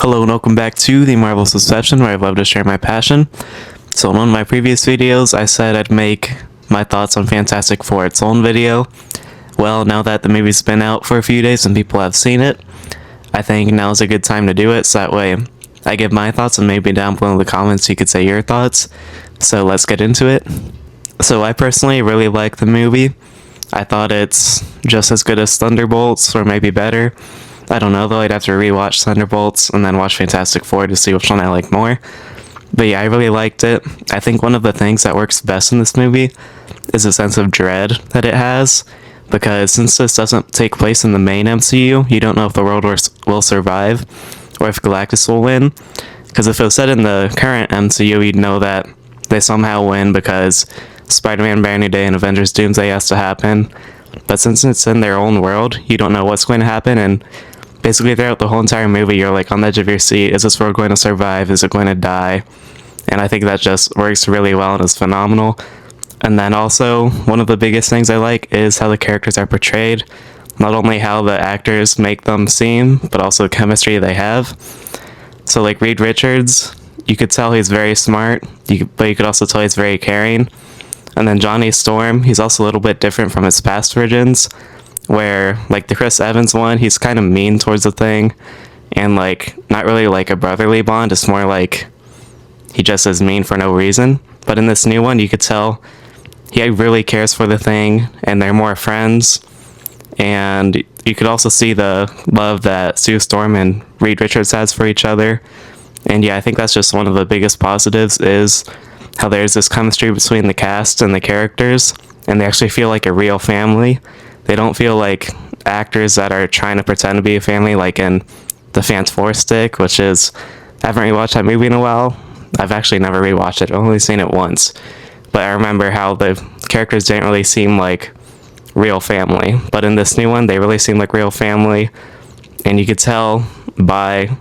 Hello and welcome back to the Marvelous Obsession, where I love to share my passion. So in one of my previous videos, I said I'd make my thoughts on Fantastic Four its own video. Well, now that the movie's been out for a few days and people have seen it, I think now's a good time to do it, so that way I give my thoughts and maybe down below in the comments you could say your thoughts. So let's get into it. So I personally really like the movie. I thought it's just as good as Thunderbolts, or maybe better. I don't know though, I'd have to rewatch Thunderbolts and then watch Fantastic Four to see which one I like more. But yeah, I really liked it. I think one of the things that works best in this movie is a sense of dread that it has, because since this doesn't take place in the main MCU, you don't know if the world will survive or if Galactus will win. Because if it was set in the current MCU, you'd know that they somehow win because Spider-Man Brand New Day and Avengers Doomsday has to happen. But since it's in their own world, you don't know what's going to happen, and basically throughout the whole entire movie you're like on the edge of your seat. Is this world going to survive? Is it going to die? And I think that just works really well and is phenomenal. And then also, one of the biggest things I like is how the characters are portrayed. Not only how the actors make them seem, but also the chemistry they have. So like Reed Richards, you could tell he's very smart, but you could also tell he's very caring. And then Johnny Storm, he's also a little bit different from his past versions, where like the Chris Evans one, he's kind of mean towards the Thing, and like not really like a brotherly bond. It's more like he just is mean for no reason. But in this new one, you could tell he really cares for the Thing, and they're more friends. And you could also see the love that Sue Storm and Reed Richards has for each other. And yeah, I think that's just one of the biggest positives, is how there's this chemistry between the cast and the characters, and they actually feel like a real family. They don't feel like actors that are trying to pretend to be a family, like in The Fantastic, which is, I haven't rewatched that movie in a while. I've actually never rewatched it, I've only seen it once. But I remember how the characters didn't really seem like real family. But in this new one, they really seem like real family. And you could tell by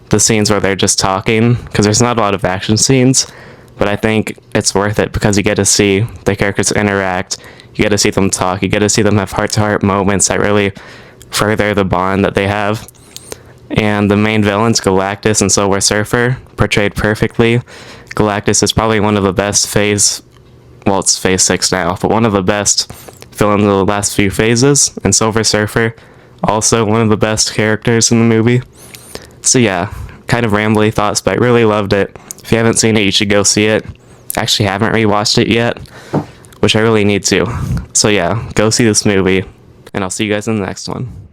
the scenes where they're just talking, because there's not a lot of action scenes, but I think it's worth it because you get to see the characters interact. You get to see them talk. You get to see them have heart-to-heart moments that really further the bond that they have. And the main villains, Galactus and Silver Surfer, portrayed perfectly. Galactus is probably one of the best it's phase 6 now, but one of the best villains of the last few phases. And Silver Surfer, also one of the best characters in the movie. So yeah, kind of rambly thoughts, but I really loved it. If you haven't seen it, you should go see it. I actually haven't rewatched it yet, which I really need to. So yeah, go see this movie, and I'll see you guys in the next one.